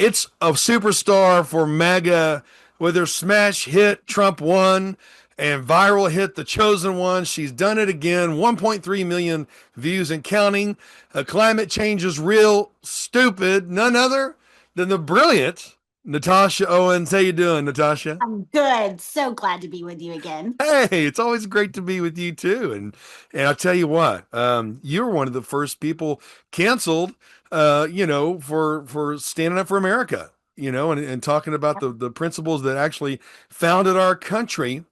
it's a superstar for mega, with her smash hit Trump Won and viral hit The Chosen One. She's done it again. 1.3 million views and counting. Climate change is real stupid. None other than the brilliant Natasha Owens. How you doing, Natasha? I'm good. So glad to be with you again. Hey, it's always great to be with you too. And I'll tell you what, you were one of the first people canceled, for standing up for America, and talking about the principles that actually founded our country.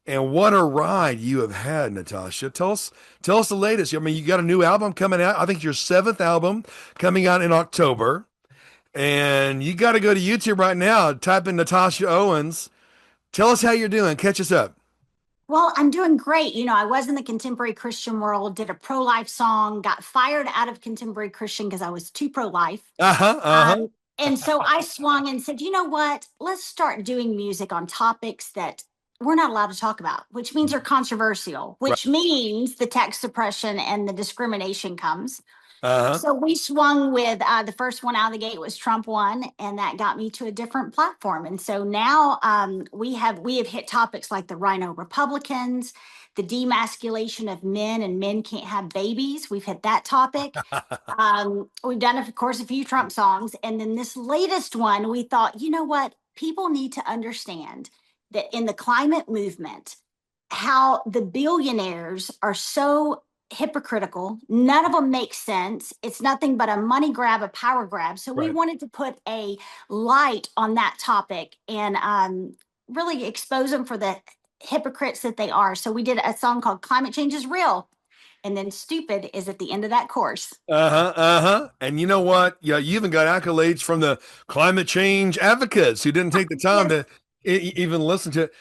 And what a ride you have had, Natasha. Tell us the latest. I mean, you got a new album coming out. I think your seventh album coming out in October. And you got to go to YouTube right now, type in Natasha Owens. Tell us how you're doing. Catch us up. Well, I'm doing great. I was in the contemporary Christian world, did a pro-life song, got fired out of contemporary Christian because I was too pro-life. Uh-huh. Uh-huh. And so I swung and said, you know what? Let's start doing music on topics that we're not allowed to talk about, which means are controversial, Right. which means the tax suppression and the discrimination comes. Uh-huh. So we swung with the first one out of the gate was Trump One, and that got me to a different platform. And so now we have hit topics like the Rhino Republicans, the demasculation of men, and men can't have babies. We've hit that topic. We've done, of course, a few Trump songs, and then this latest one, we thought, you know what, people need to understand that in the climate movement, how the billionaires are so hypocritical. None of them make sense. It's nothing but a money grab, a power grab. So we Right. wanted to put a light on that topic and really expose them for the hypocrites that they are. So we did a song called Climate Change is Real. And then stupid is at the end of that course. Uh-huh. Uh-huh. And you know what? Yeah, you even got accolades from the climate change advocates who didn't take the time Yes. to even listen to it.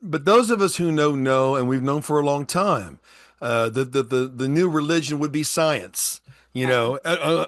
But those of us who know, and we've known for a long time, the new religion would be science. Right.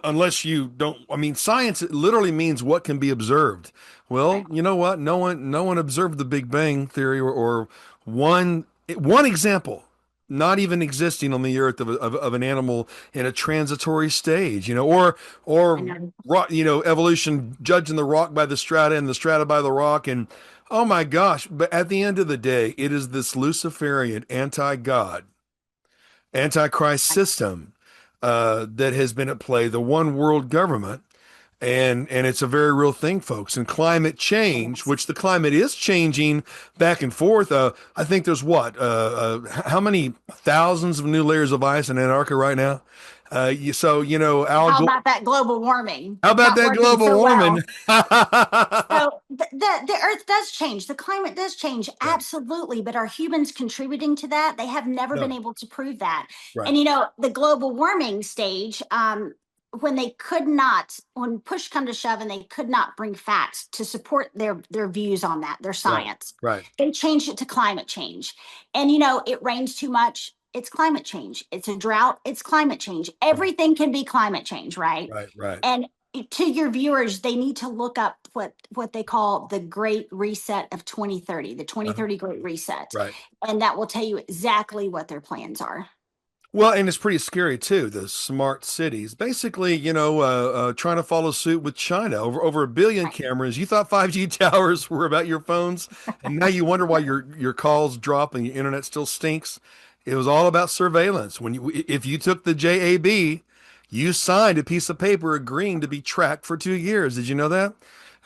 Unless you don't. I mean, science literally means what can be observed. Well, Right. you know what? No one observed the Big Bang theory or one example not even existing on the earth of an animal in a transitory stage, I or know. rock, evolution judging the rock by the strata and the strata by the rock. And oh my gosh, but at the end of the day, it is this Luciferian anti-God, antichrist system that has been at play, the one world government. And it's a very real thing, folks. And climate change, Yes. which the climate is changing back and forth. I think there's how many thousands of new layers of ice in Antarctica right now? Al How Gore. about that global warming? How about Not that working global so warming? well. So the earth does change, the climate does change, Yeah. absolutely, but are humans contributing to that? They have never been No. able to prove that. Right. And the global warming stage, when they could not, when push come to shove and they could not bring facts to support their views on that, their Right. science, Right. they changed it to climate change. And it rains too much, it's climate change. It's a drought, it's climate change. Right. Everything can be climate change, right? Right. Right. And to your viewers, they need to look up what they call the Great Reset of 2030, the Uh, 2030 Great Reset, right. and that will tell you exactly what their plans are. Well, and it's pretty scary too. The smart cities, basically, trying to follow suit with China. Over a billion Right. cameras. You thought 5G towers were about your phones, and now you wonder why your calls drop and your internet still stinks. It was all about surveillance. If you took the JAB, you signed a piece of paper agreeing to be tracked for 2 years. Did you know that?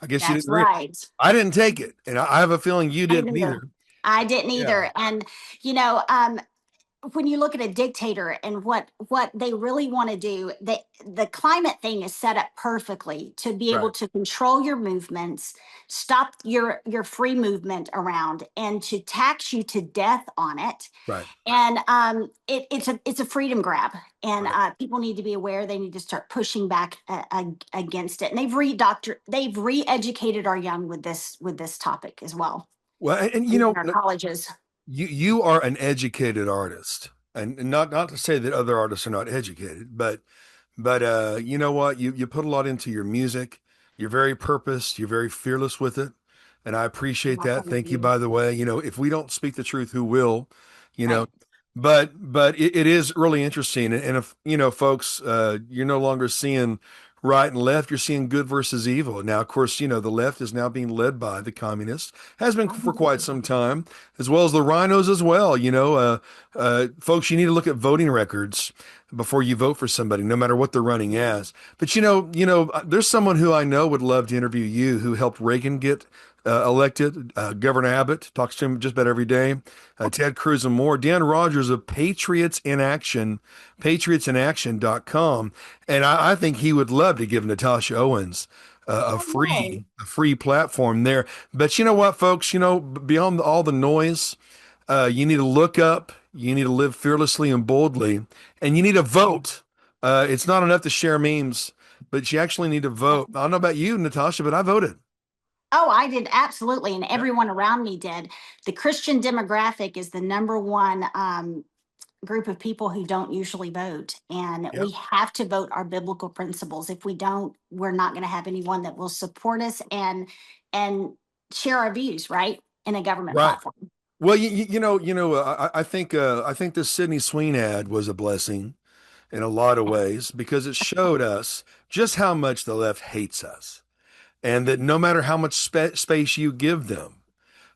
I guess you That's didn't read. right. I didn't take it, and I have a feeling you I didn't didn't either. either. I didn't Yeah. either. And you know, um, when you look at a dictator and what they really want to do, the climate thing is set up perfectly to be able Right. to control your movements, stop your free movement around, and to tax you to death on it. Right. And it's a freedom grab, and Right. people need to be aware. They need to start pushing back against it. And they've re-educated our young with this topic as well Well, and in our colleges. you are an educated artist, and not to say that other artists are not educated, but you know what, you put a lot into your music. You're very purposed, you're very fearless with it, and I appreciate Well, that. thank Thank you, you. by the way. If we don't speak the truth, who will? you know Right. but it is really interesting. And if folks, you're no longer seeing right and left, you're seeing good versus evil. Now, of course, the left is now being led by the communists, has been for quite some time, as well as the rhinos as well. Folks, you need to look at voting records before you vote for somebody, no matter what they're running as. But there's someone who I know would love to interview you who helped Reagan get elected. Governor Abbott talks to him just about every day. Ted Cruz and more. Dan Rogers of Patriots in Action, patriotsinaction.com. And I think he would love to give Natasha Owens a Oh, no. free platform there. But you know what, folks? Beyond all the noise, you need to look up. You need to live fearlessly and boldly, and you need to vote. It's not enough to share memes, but you actually need to vote. I don't know about you, Natasha, but I voted. Oh, I did absolutely, and everyone around me did. The Christian demographic is the number one group of people who don't usually vote, and Yep. we have to vote our biblical principles. If we don't, we're not going to have anyone that will support us and share our views, right, in a government Right. platform. Well, I think the Sydney Sweeney ad was a blessing in a lot of ways because it showed us just how much the left hates us, and that no matter how much space you give them,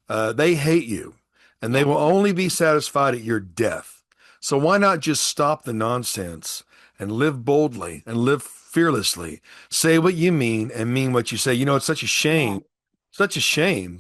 they hate you, and they will Yes. only be satisfied at your death. So why not just stop the nonsense and live boldly and live fearlessly? Say what you mean and mean what you say. It's such a shame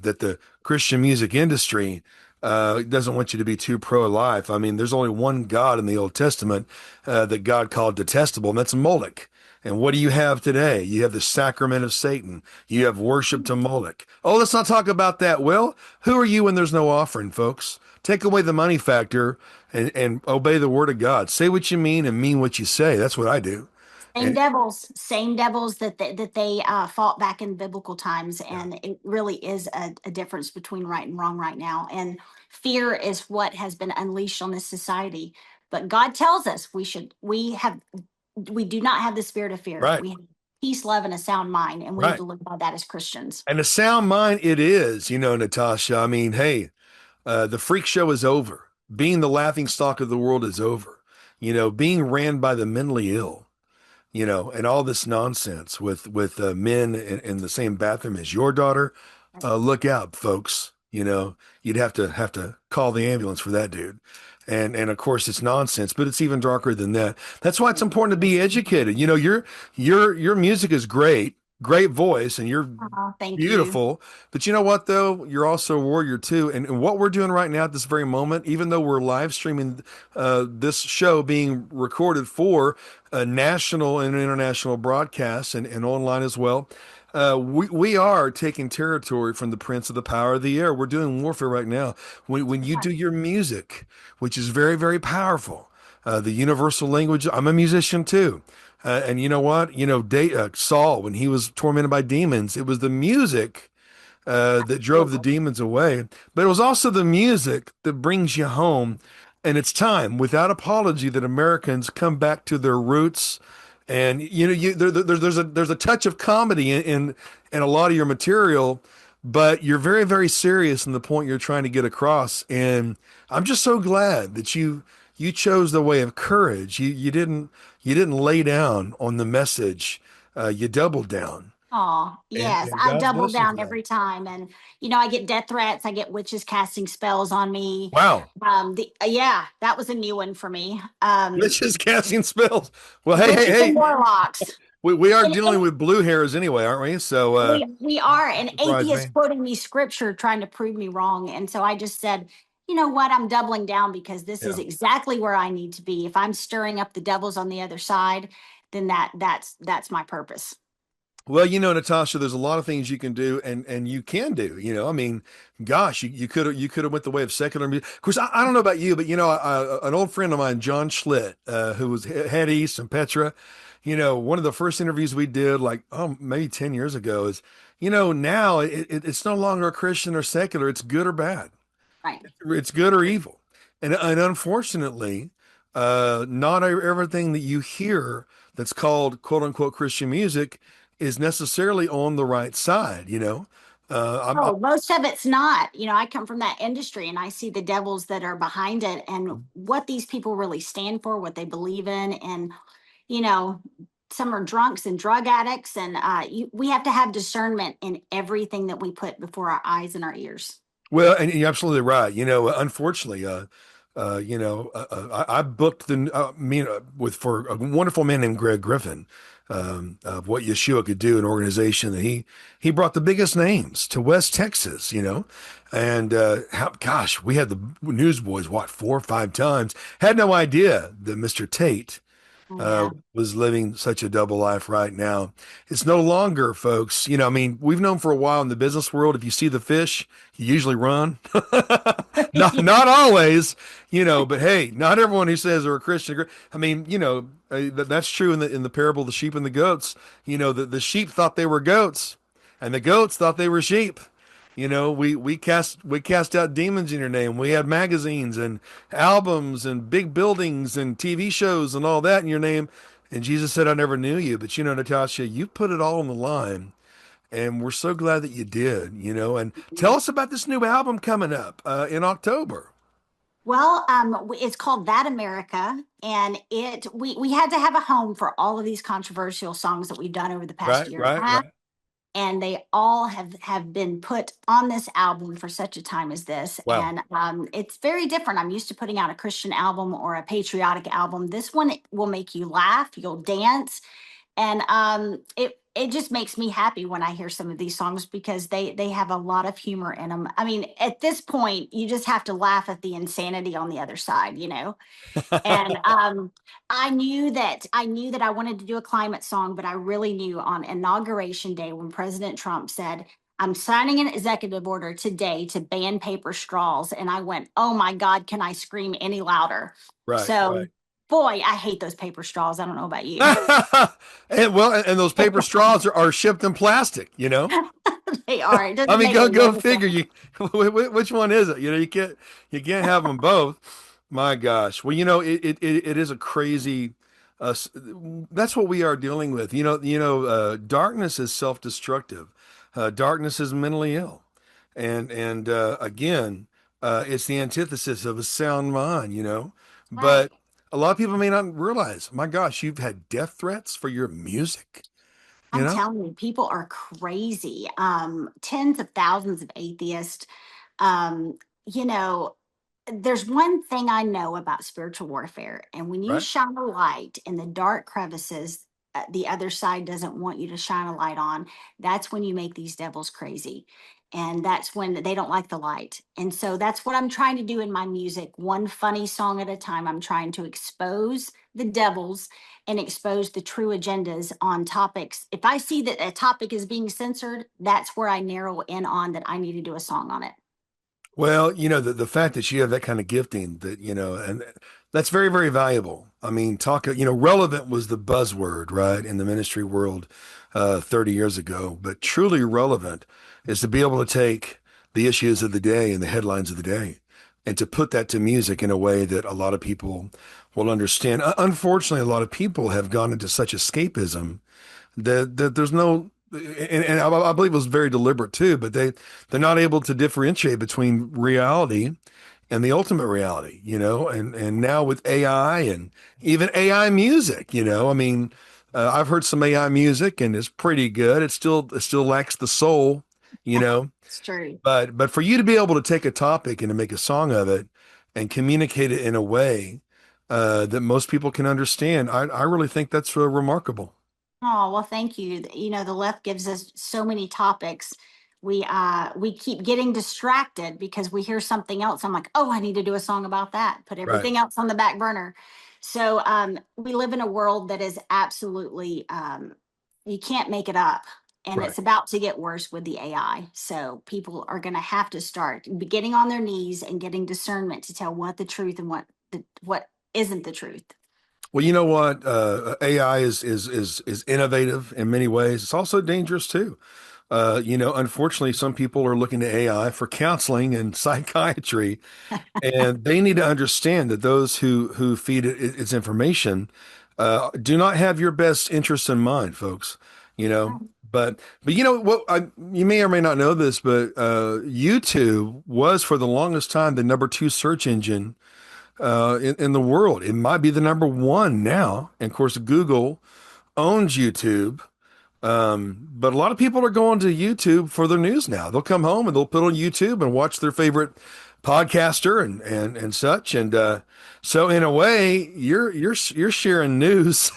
that the Christian music industry doesn't want you to be too pro-life. I mean, there's only one God in the Old Testament that God called detestable, and that's Moloch. And what do you have today? You have the sacrament of Satan. You have worship to Moloch. Oh, let's not talk about that. Well, who are you when there's no offering, folks? Take away the money factor and obey the word of God. Say what you mean and mean what you say. That's what I do. And Same devils that they fought back in biblical times, yeah, and it really is a difference between right and wrong right now. And fear is what has been unleashed on this society. But God tells us we do not have the spirit of fear. right, We have peace, love, and a sound mind, and we need right. to live by that as Christians. And a sound mind it is, Natasha. I mean, hey, the freak show is over. Being the laughing stock of the world is over. Being ran by the mentally ill, and all this nonsense with men in the same bathroom as your daughter. Look out, folks. You'd have to call the ambulance for that dude. And of course it's nonsense, but it's even darker than that. That's why it's important to be educated. Your music is great, great voice, and you're Oh, thank you. beautiful. But you know what, though? You're also a warrior, too. And what we're doing right now at this very moment, even though we're live streaming this show being recorded for national and international broadcasts and online as well, we are taking territory from the prince of the power of the air. We're doing warfare right now. When you do your music, which is very, very powerful, the universal language, I'm a musician too. And you know what? Saul, when he was tormented by demons, it was the music that drove the demons away. But it was also the music that brings you home. And it's time, without apology, that Americans come back to their roots. And there's a touch of comedy in a lot of your material, but you're very, very serious in the point you're trying to get across. And I'm just so glad that you chose the way of courage. You didn't lay down on the message. You doubled down. Oh, And yes. and I God double bless you for down that. every time. And, I get death threats. I get witches casting spells on me. Wow. Yeah, that was a new one for me. Let's just casting spells. Well, hey, hey, Witches and hey. warlocks. We are And, dealing with blue hairs anyway, aren't we? So we are an surprise atheist me. quoting me scripture trying to prove me wrong. And so I just said, you know what? I'm doubling down because this is Yeah. exactly where I need to be. If I'm stirring up the devils on the other side, then that's my purpose. Well, Natasha, there's a lot of things you can do and you can do, I mean, gosh, you could have went the way of secular music. Of course, I don't know about you, but an old friend of mine, John Schlitt, who was head east and Petra, one of the first interviews we did like, oh, maybe 10 years ago is, now it's no longer Christian or secular. It's good or bad. Right. It's good or evil. And unfortunately, not everything that you hear that's called quote unquote Christian music is necessarily on the right side, Oh, most of it's not. I come from that industry and I see the devils that are behind it and what these people really stand for, what they believe in. And, you know, some are drunks and drug addicts, and we have to have discernment in everything that we put before our eyes and our ears. Well, and you're absolutely right. Unfortunately, I booked with for a wonderful man named Greg Griffin, of what Yeshua could do, an organization that he brought the biggest names to West Texas, and gosh, we had the newsboys what 4 or 5 times. Had no idea that Mr. Tate Yeah. was living such a double life right now. It's no longer, folks. I mean, we've known for a while in the business world, if you see the fish, you usually run. Not always, but hey, not everyone who says they're a Christian. I mean, that's true in the parable of the sheep and the goats. The sheep thought they were goats, and the goats thought they were sheep. We cast out demons in your name. We had magazines and albums and big buildings and TV shows and all that in your name. And Jesus said, I never knew you. But Natasha, you put it all on the line. And we're so glad that you did, and tell us about this new album coming up in October. Well, it's called That America, and we had to have a home for all of these controversial songs that we've done over the past Right, year and a right, half, right. and they all have been put on this album for such a time as this. Wow. And it's very different. I'm used to putting out a Christian album or a patriotic album. This one will make you laugh, you'll dance, and it just makes me happy when I hear some of these songs because they have a lot of humor in them. I mean, at this point, you just have to laugh at the insanity on the other side, you know. And I knew that I wanted to do a climate song, but I really knew on inauguration day when President Trump said, "I'm signing an executive order today to ban paper straws," and I went, "Oh my God, can I scream any louder?" Right, So, right. boy, I hate those paper straws. I don't know about you. And those paper straws are shipped in plastic, They are. It I doesn't mean, make go any figure. sense. Which one is it? You can't have them both. My gosh. Well, it is a crazy. That's what we are dealing with. Darkness is self-destructive. Darkness is mentally ill, and again, it's the antithesis of a sound mind. Right. But a lot of people may not realize. My gosh, you've had death threats for your music. You I'm know, telling you, people are crazy. Tens of thousands of atheists. You know, there's one thing I know about spiritual warfare, and when you right? shine a light in the dark crevices, the other side doesn't want you to shine a light on. That's when you make these devils crazy. And that's when they don't like the light. And so that's what I'm trying to do in my music, one funny song at a time. I'm trying to expose the devils and expose the true agendas on topics. If I see that a topic is being censored, that's where I narrow in on that I need to do a song on it. Well, the fact that you have that kind of gifting and that's very, very valuable. I mean, relevant was the buzzword, right, in the ministry world 30 years ago, but truly relevant is to be able to take the issues of the day and the headlines of the day and to put that to music in a way that a lot of people will understand. Unfortunately, a lot of people have gone into such escapism that there's no and I believe it was very deliberate too, but they're not able to differentiate between reality and the ultimate reality, and now with AI and even AI music, I mean, I've heard some AI music and it's pretty good. It still lacks the soul, you know, It's true. but for you to be able to take a topic and to make a song of it and communicate it in a way that most people can understand, I really think that's remarkable. Oh, well, thank you. You know, the left gives us so many topics. We keep getting distracted because we hear something else. I'm like, oh, I need to do a song about that. Put Right, everything else on the back burner. So we live in a world that is absolutely you can't make it up. And right. it's about to get worse with the AI. So people are going to have to start getting on their knees and getting discernment to tell what the truth and what isn't the truth. Well, you know what? AI is innovative in many ways. It's also dangerous too. Unfortunately, some people are looking to AI for counseling and psychiatry, and they need to understand that those who feed its information do not have your best interest in mind, folks. You know, but you may or may not know this, but YouTube was for the longest time the number two search engine in the world. It might be the number one now. And of course, Google owns YouTube. But a lot of people are going to YouTube for their news now. They'll come home and they'll put on YouTube and watch their favorite podcaster and such. And so in a way, you're sharing news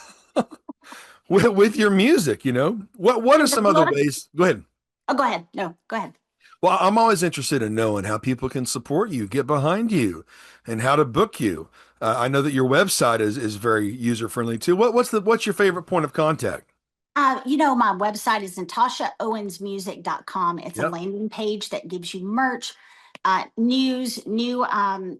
with your music, you know. What are And the some other political, ways? Go ahead. oh, go ahead. No, go ahead. Well, I'm always interested in knowing how people can support you, get behind you, and how to book you. I know that your website is very user friendly too. What's your favorite point of contact? My website is natashaowensmusic.com. It's a Yep. landing page that gives you merch, news, new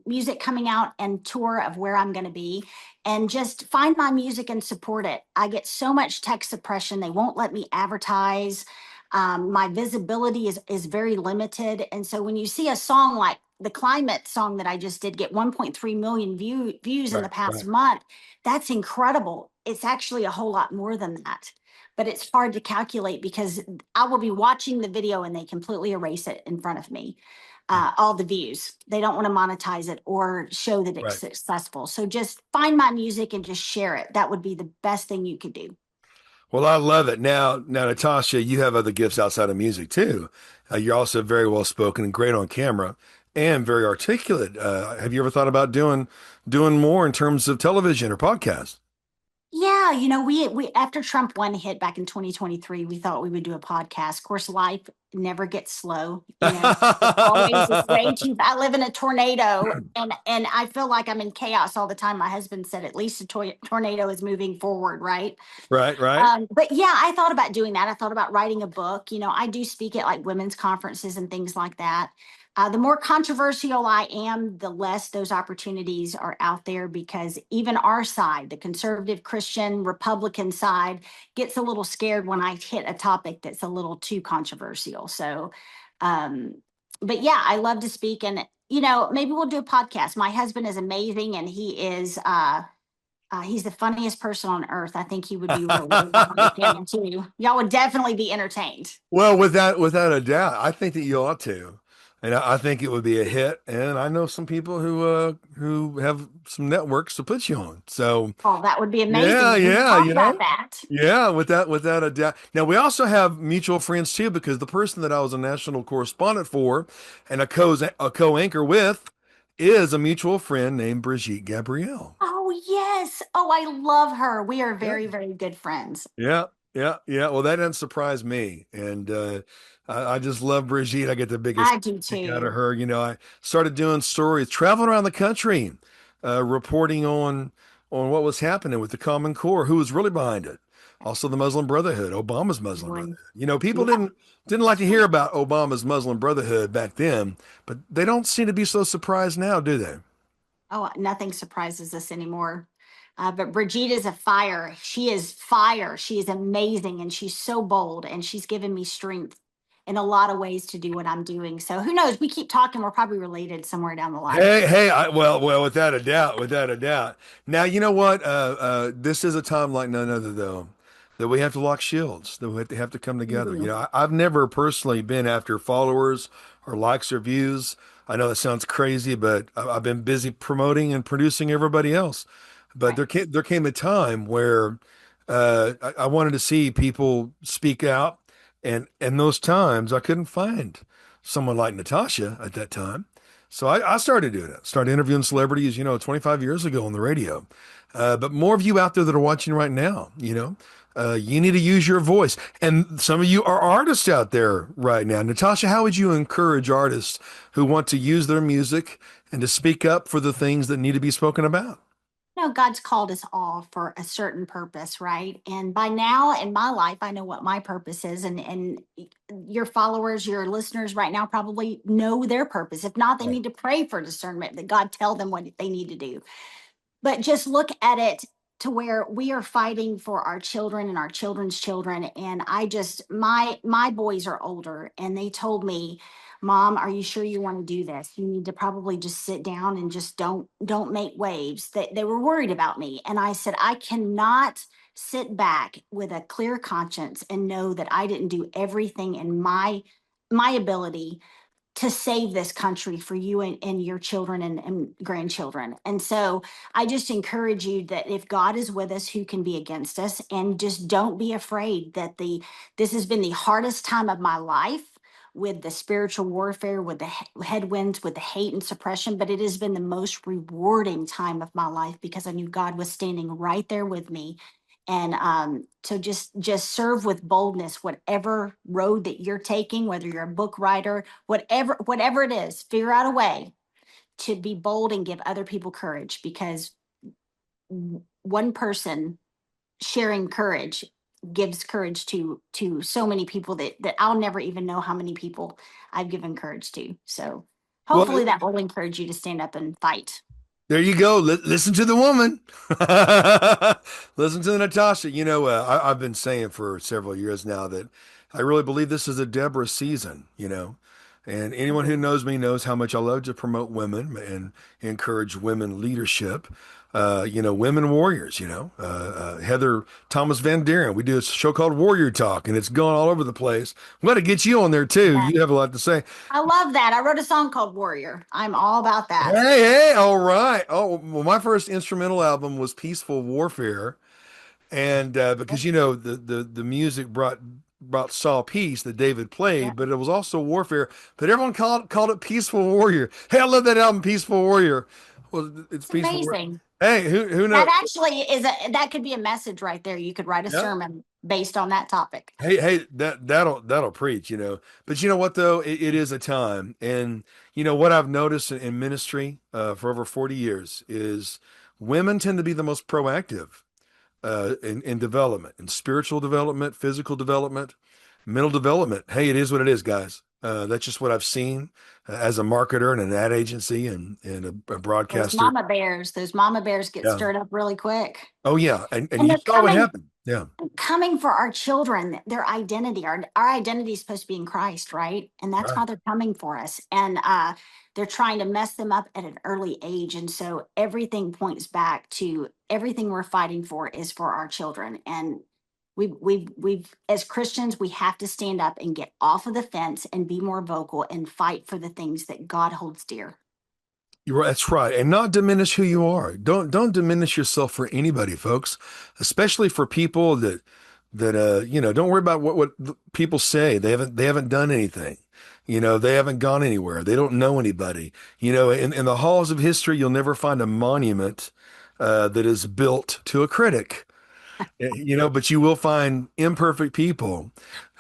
music coming out, and tour of where I'm going to be. And just find my music and support it. I get so much tech suppression. They won't let me advertise. My visibility is very limited. And so when you see a song like the climate song that I just did get 1.3 million views in the Right, past right, month, that's incredible. It's actually a whole lot more than that, but it's hard to calculate because I will be watching the video and they completely erase it in front of me. All the views. They don't want to monetize it or show that it's right. successful. So just find my music and just share it. That would be the best thing you could do. Well, I love it. Now, Natasha, you have other gifts outside of music too. You're also very well spoken and great on camera and very articulate. Have you ever thought about doing more in terms of television or podcast? Yeah, we after Trump one hit back in 2023, we thought we would do a podcast. Of course, life never gets slow. It always is raging. I live in a tornado, and I feel like I'm in chaos all the time. My husband said at least a tornado is moving forward, right? Right, right. But yeah, I thought about doing that. I thought about writing a book. I do speak at like women's conferences and things like that. The more controversial I am, the less those opportunities are out there because even our side, the conservative Christian Republican side, gets a little scared when I hit a topic that's a little too controversial. So, um, but yeah, I love to speak, and maybe we'll do a podcast. My husband is amazing, and he's the funniest person on earth. I think he would be really good on the camera too. Y'all would definitely be entertained. Well, without a doubt, I think that you ought to, and I think it would be a hit. And I know some people who have some networks to put you on. So Oh, that would be yeah, amazing. We need to yeah, talk about that. yeah, without a doubt. Now we also have mutual friends too, because the person that I was a national correspondent for and a co-anchor with is a mutual friend named Brigitte Gabrielle. Oh, yes. Oh, I love her. We are Yep. very, very good friends. Yeah, yeah. Well, that doesn't surprise me, and I just love Brigitte. I get the biggest I do kick out of too. her. You know, I started doing stories, traveling around the country, reporting on what was happening with the Common Core, who was really behind it. Also, the Muslim Brotherhood, Obama's Muslim Boy. Brotherhood. You know, people Yeah. didn't like to hear about Obama's Muslim Brotherhood back then, but they don't seem to be so surprised now, do they? Oh, nothing surprises us anymore. But Brigitte is a fire. She is fire. She is amazing and she's so bold and she's given me strength in a lot of ways to do what I'm doing. So who knows? We keep talking. We're probably related somewhere down the line. Hey, well, without a doubt, without a doubt. Now, you know what? This is a time like none other, though, that we have to lock shields, that we have to come together. You Mhm. know, I've never personally been after followers or likes or views. I know that sounds crazy, but I've been busy promoting and producing everybody else. But Right. there came a time where I wanted to see people speak out, and those times I couldn't find someone like Natasha at that time. So I started doing it, started interviewing celebrities, 25 years ago on the radio. But more of you out there that are watching right now, you need to use your voice. And some of you are artists out there right now. Natasha, how would you encourage artists who want to use their music and to speak up for the things that need to be spoken about? God's called us all for a certain purpose, right? And by now in my life, I know what my purpose is, and your followers, your listeners right now probably know their purpose. If not, they Right. need to pray for discernment that God tell them what they need to do. But just look at it to where we are fighting for our children and our children's children. And my boys are older and they told me, Mom, are you sure you want to do this? You need to probably just sit down and just don't make waves. They were worried about me. And I said, I cannot sit back with a clear conscience and know that I didn't do everything in my ability to save this country for you and your children and grandchildren. And so I just encourage you that if God is with us, who can be against us? And just don't be afraid that this has been the hardest time of my life with the spiritual warfare, with the headwinds, with the hate and suppression, but it has been the most rewarding time of my life because I knew God was standing right there with me. And so just serve with boldness, whatever road that you're taking, whether you're a book writer, whatever it is, figure out a way to be bold and give other people courage, because one person sharing courage gives courage to so many people that I'll never even know how many people I've given courage to. So Well, hopefully that will encourage you to stand up and fight. there you go. Listen to the woman. Listen to Natasha. I've been saying for several years now that I really believe this is a Deborah season, and anyone who knows me knows how much I love to promote women and encourage women leadership. Women warriors, Heather Thomas Van Deren. We do a show called Warrior Talk, and it's going all over the place. We got to get you on there too. Yeah. You have a lot to say. I love that. I wrote a song called Warrior. I'm all about Hey, that. hey, all right. Oh, well, my first instrumental album was Peaceful Warfare, and because the music brought Saul peace that David Yeah. played, but it was also warfare. But everyone called it Peaceful Warrior. Hey, I love that album, Peaceful Warrior. Well, it's It's Peaceful Warrior. amazing. Hey, who That knows? actually that could be a message right there. You could write a Yeah. sermon based on that topic. Hey, that'll preach. But you know what though? It is a time, and what I've noticed in ministry for over 40 years is women tend to be the most proactive in development, in spiritual development, physical development, mental development. Hey, it is what it is, guys. That's just what I've seen as a marketer and an ad agency and a broadcaster. Those mama bears get Yeah. stirred up really quick. Oh yeah, and And you they're saw what coming happened. Yeah. coming for our children, their identity. Our identity is supposed to be in Christ, right? And that's Right. why they're coming for us. And they're trying to mess them up at an early age. And so everything points back to everything we're fighting for is for our children. And we've as Christians, we have to stand up and get off of the fence and be more vocal and fight for the things that God holds dear. That's right, and not diminish who you are. Don't diminish yourself for anybody, folks, especially for people that don't worry about what people say. They haven't done anything. They haven't gone anywhere. They don't know anybody. In the halls of history, you'll never find a monument that is built to a critic. But you will find imperfect people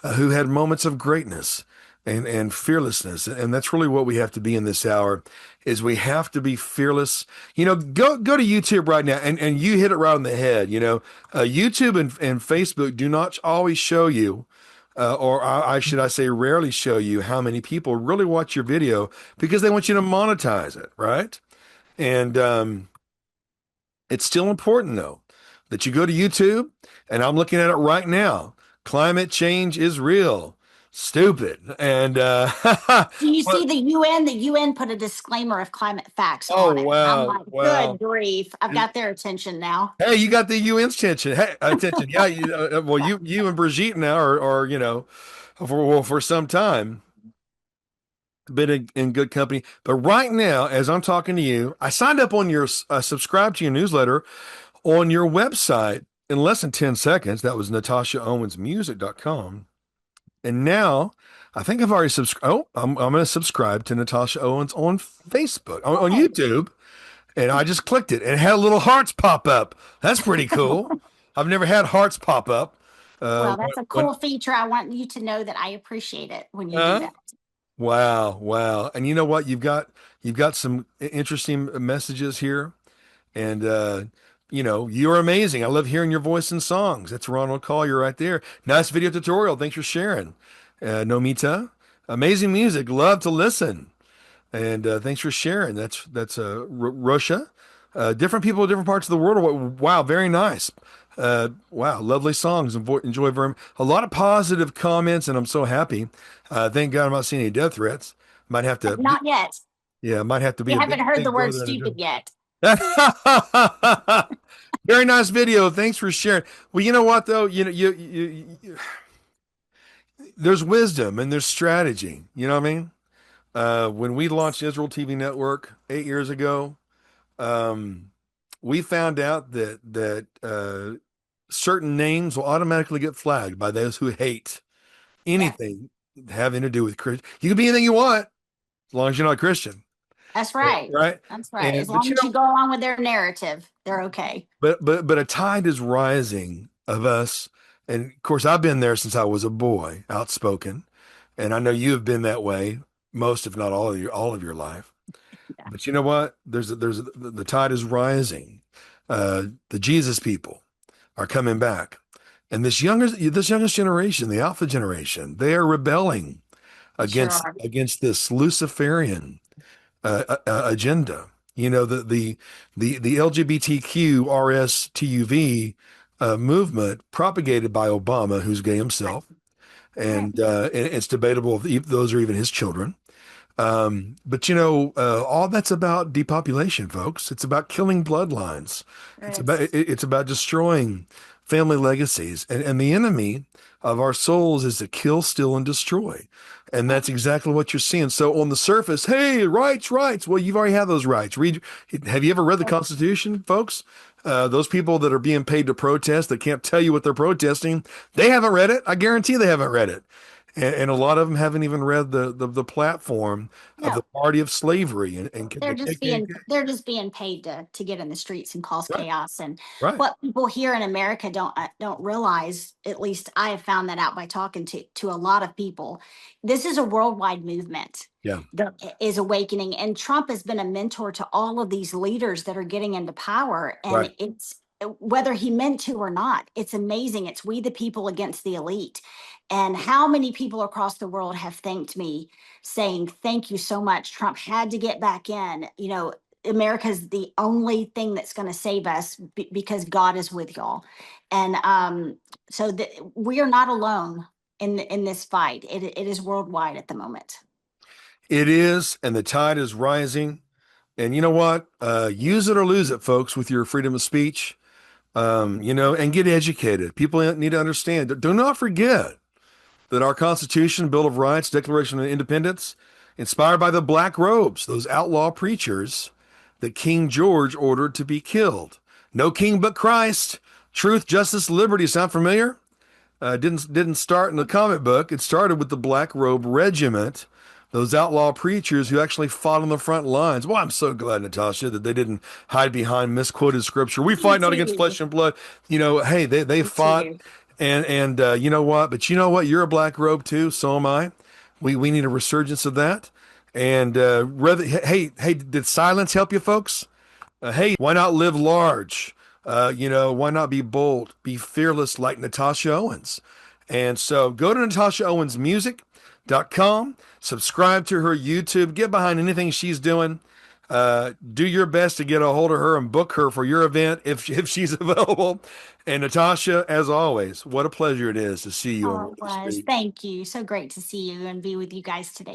who had moments of greatness and fearlessness. And that's really what we have to be in this hour is we have to be fearless. Go to YouTube right now and you hit it right on the head. YouTube and Facebook do not always show you or should I say rarely show you how many people really watch your video because they want you to monetize it, right? And it's still important though that you go to YouTube, and I'm looking at it right now. Climate change is real. Stupid. And Do you but see the UN? The UN put a disclaimer of climate facts oh on it. I'm wow, like, wow. good grief. I've got their attention now. Hey, you got the UN's attention. Hey, attention. Yeah, well, you and Brigitte now are for some time been in good company. But right now, as I'm talking to you, I signed up on your subscribe to your newsletter on your website in less than 10 seconds. That was natashaowensmusic.com. And now I think I've already subscribed. Oh, I'm going to subscribe to Natasha Owens on Facebook, on Good. YouTube. And I just clicked it and it had little hearts pop up. That's pretty cool. I've never had hearts pop up. Uh, Well, that's a when, cool feature. I want you to know that I appreciate it when you do uh, that. wow, wow. And you know what? You've got some interesting messages here. And you're amazing. I love hearing your voice in songs. That's Ronald Collier right there. Nice video tutorial. Thanks for sharing. Nomita, amazing music. Love to listen. And thanks for sharing. That's Russia. Different people in different parts of the world. Wow, very nice. Wow, lovely songs. Enjoy a lot of positive comments, and I'm so happy. Thank God I'm not seeing any death threats. Might have to, Not yet. yeah, might have to be You a haven't big heard the thing. Go word there and stupid do. yet. Very nice video. Thanks for sharing. Well, you know what though? There's wisdom and there's strategy. You know what I mean? When we launched Israel TV Network 8 years ago, um, we found out that certain names will automatically get flagged by those who hate Yeah, anything having to do with Christian. You can be anything you want as long as you're not a Christian, that's right. right? That's right. As And but long you as you know, go along with their narrative, they're okay. but a tide is rising of us, and of course I've been there since I was a boy, outspoken, and I know you have been that way most, if not all of your life. Yeah, But you know what? The tide is rising. The Jesus people are coming back, and this youngest generation, the Alpha generation, they are rebelling they sure are. against this Luciferian agenda. You know, the LGBTQ RSTUV movement propagated by Obama, who's gay Right. himself, Right. and it's debatable if those are even his children. But all that's about depopulation, folks. It's about killing bloodlines. There is. It's about destroying family legacies. And the enemy of our souls is to kill, steal, and destroy. And Right. that's exactly what you're seeing. So on the surface, hey, rights, rights. Well, you've already had those rights. Have you ever read the Constitution, folks? Those people that are being paid to protest that can't tell you what they're protesting, they haven't read it. I guarantee they haven't read it. And a lot of them haven't even read the platform of the No. party of slavery and the KKK. They're just being paid to get in the streets and cause Right, chaos. And right. what people here in America don't realize, at least I have found that out by talking to a lot of people, this is a worldwide movement Yeah, that is awakening. And Trump has been a mentor to all of these leaders that are getting into power. right. And it's whether he meant to or not, it's amazing. It's we the people against the elite. And how many people across the world have thanked me saying, thank you so much. Trump had to get back in. America's the only thing that's going to save us because God is with y'all. And we are not alone in this fight. It is worldwide at the moment. It is, and the tide is rising. And you know what? Use it or lose it, folks, with your freedom of speech. And get educated. People need to understand. Do not forget that our Constitution, Bill of Rights, Declaration of Independence, inspired by the black robes, those outlaw preachers that King George ordered to be killed. No king but Christ. Truth, justice, liberty. Sound familiar? Didn't start in the comic book. It started with the Black Robe Regiment, those outlaw preachers who actually fought on the front lines. Well, I'm so glad, Natasha, that they didn't hide behind misquoted scripture. We Me fight not against too. flesh and blood. Hey, they Me fought, too. and you know what? But you know what? You're a black robe too. So am I. We need a resurgence of that. And hey, did silence help you, folks? Hey, why not live large? Why not be bold, be fearless like Natasha Owens? And so go to natashaowensmusic.com, subscribe to her YouTube, get behind anything she's doing. Do your best to get a hold of her and book her for your event if she's available. And Natasha, as always, what a pleasure it is to see you on Oh, Wall it was. Street. Thank you. So great to see you and be with you guys today.